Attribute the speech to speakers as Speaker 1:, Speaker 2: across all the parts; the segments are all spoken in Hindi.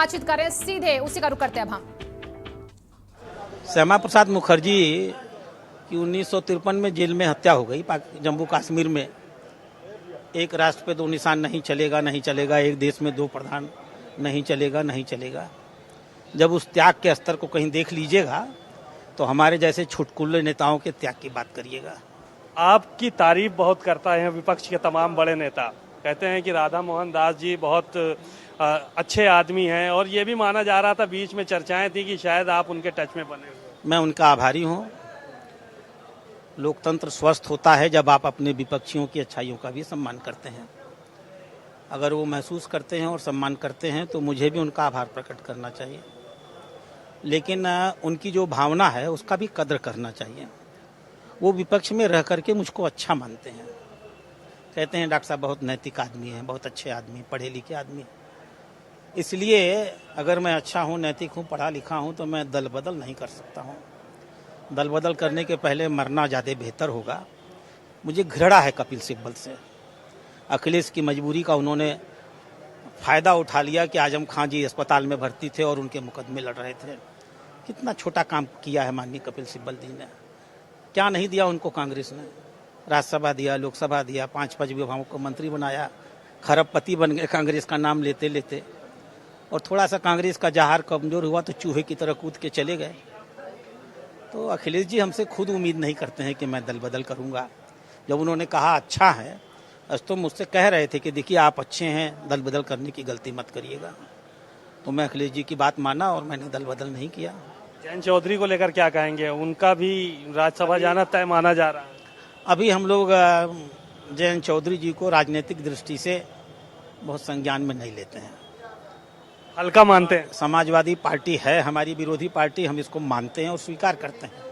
Speaker 1: बातचीत कर रहे हैं, सीधे उसी का रुख करते हैं अब हम।
Speaker 2: श्यामा प्रसाद मुखर्जी की 1953 में जेल में हत्या हो गई जम्मू कश्मीर में। एक राष्ट्र पे दो निशान नहीं चलेगा, नहीं चलेगा, एक देश में दो प्रधान नहीं चलेगा, नहीं चलेगा। जब उस त्याग के स्तर को कहीं देख लीजिएगा तो हमारे जैसे छुटकुल्ले नेताओं के त्याग की बात करिएगा।
Speaker 3: आपकी तारीफ बहुत करता है विपक्ष के तमाम बड़े नेता, कहते हैं कि राधा मोहन दास जी बहुत अच्छे आदमी हैं, और ये भी माना जा रहा था, बीच में चर्चाएं थी कि शायद आप उनके टच में बने हुए।
Speaker 2: मैं उनका आभारी हूँ। लोकतंत्र स्वस्थ होता है जब आप अपने विपक्षियों की अच्छाइयों का भी सम्मान करते हैं। अगर वो महसूस करते हैं और सम्मान करते हैं तो मुझे भी उनका आभार प्रकट करना चाहिए, लेकिन उनकी जो भावना है उसका भी कद्र करना चाहिए। वो विपक्ष में रह करके मुझको अच्छा मानते हैं, कहते हैं डॉक्टर साहब बहुत नैतिक आदमी हैं, बहुत अच्छे आदमी, पढ़े लिखे आदमी। इसलिए अगर मैं अच्छा हूँ, नैतिक हूँ, पढ़ा लिखा हूँ तो मैं दल बदल नहीं कर सकता हूँ। दल बदल करने के पहले मरना ज़्यादा बेहतर होगा। मुझे घृणा है कपिल सिब्बल से। अखिलेश की मजबूरी का उन्होंने फ़ायदा उठा लिया कि आजम खां जी अस्पताल में भर्ती थे और उनके मुकदमे लड़ रहे थे। कितना छोटा काम किया है माननीय कपिल सिब्बल जी ने। क्या नहीं दिया उनको कांग्रेस ने? राज्यसभा दिया, लोकसभा दिया, 5 विभागों को मंत्री बनाया, खरबपति बन गए कांग्रेस का नाम लेते लेते। और थोड़ा सा कांग्रेस का जहार कमजोर हुआ तो चूहे की तरह कूद के चले गए। तो अखिलेश जी हमसे खुद उम्मीद नहीं करते हैं कि मैं दल बदल करूंगा। जब उन्होंने कहा अच्छा है, तो मुझसे कह रहे थे कि देखिए आप अच्छे हैं, दल बदल करने की गलती मत करिएगा। तो मैं अखिलेश जी की बात माना और मैंने दल बदल नहीं किया।
Speaker 3: जयंत चौधरी को लेकर क्या कहेंगे? उनका भी राज्यसभा जाना तय माना जा रहा है।
Speaker 2: अभी हम लोग जयंत चौधरी जी को राजनीतिक दृष्टि से बहुत संज्ञान में नहीं लेते हैं,
Speaker 3: हल्का मानते हैं।
Speaker 2: समाजवादी पार्टी है हमारी विरोधी पार्टी, हम इसको मानते हैं और स्वीकार करते हैं।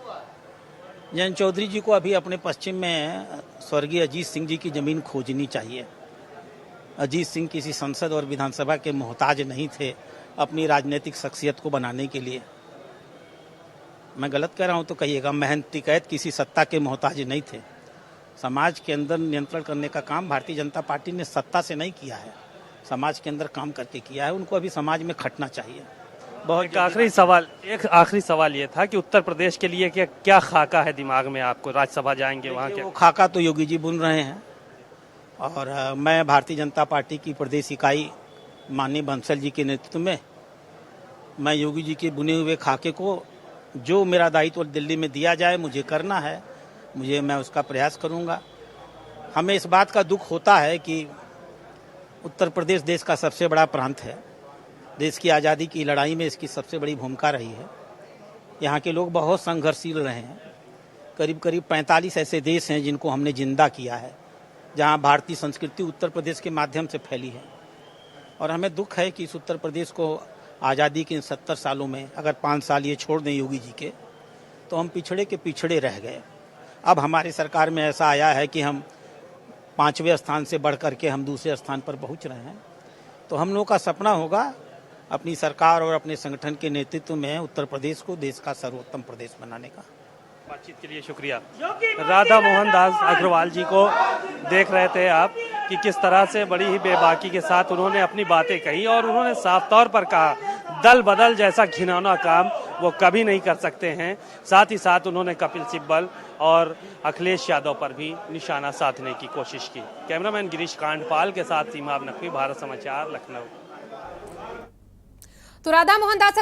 Speaker 2: जयंत चौधरी जी को अभी अपने पश्चिम में स्वर्गीय अजीत सिंह जी की जमीन खोजनी चाहिए। अजीत सिंह किसी संसद और विधानसभा के मोहताज नहीं थे अपनी राजनीतिक शख्सियत को बनाने के लिए। मैं गलत कह रहा हूं तो कहिएगा। मेहनती कैद किसी सत्ता के मोहताज नहीं थे। समाज के अंदर नियंत्रण करने का काम भारतीय जनता पार्टी ने सत्ता से नहीं किया है, समाज के अंदर काम करके किया है। उनको अभी समाज में खटना चाहिए। बहुत
Speaker 3: एक आखिरी सवाल ये था कि उत्तर प्रदेश के लिए क्या खाका है दिमाग में आपको? राज्यसभा जाएंगे वहाँ क्या?
Speaker 2: वो खाका तो योगी जी बुन रहे हैं, और मैं भारतीय जनता पार्टी की प्रदेश इकाई माननीय बंसल जी के नेतृत्व में मैं योगी जी के बुने हुए खाके को, जो मेरा दायित्व दिल्ली में दिया जाए मुझे करना है, मैं उसका प्रयास करूंगा। हमें इस बात का दुख होता है कि उत्तर प्रदेश देश का सबसे बड़ा प्रांत है। देश की आज़ादी की लड़ाई में इसकी सबसे बड़ी भूमिका रही है। यहाँ के लोग बहुत संघर्षशील रहे हैं। करीब करीब 45 ऐसे देश हैं जिनको हमने जिंदा किया है, जहाँ भारतीय संस्कृति उत्तर प्रदेश के माध्यम से फैली है। और हमें दुख है कि इस उत्तर प्रदेश को आज़ादी के 70 सालों में अगर 5 साल ये छोड़ दें योगी जी के, तो हम पिछड़े के पिछड़े रह गए। अब हमारी सरकार में ऐसा आया है कि हम 5वें स्थान से बढ़ करके हम दूसरे स्थान पर पहुंच रहे हैं। तो हम लोगों का सपना होगा अपनी सरकार और अपने संगठन के नेतृत्व में उत्तर प्रदेश को देश का सर्वोत्तम प्रदेश बनाने का।
Speaker 3: बातचीत के लिए शुक्रिया। राधा मोहन दास अग्रवाल जी को देख रहे थे आप कि किस तरह से बड़ी ही बेबाकी के साथ उन्होंने अपनी बातें कही, और उन्होंने साफ तौर पर कहा दल बदल जैसा घिनौना काम वो कभी नहीं कर सकते हैं। साथ ही साथ उन्होंने कपिल सिब्बल और अखिलेश यादव पर भी निशाना साधने की कोशिश की। कैमरामैन गिरीश कांडपाल के साथ सीमा नकवी, भारत समाचार, लखनऊ।
Speaker 1: तो राधा मोहन दास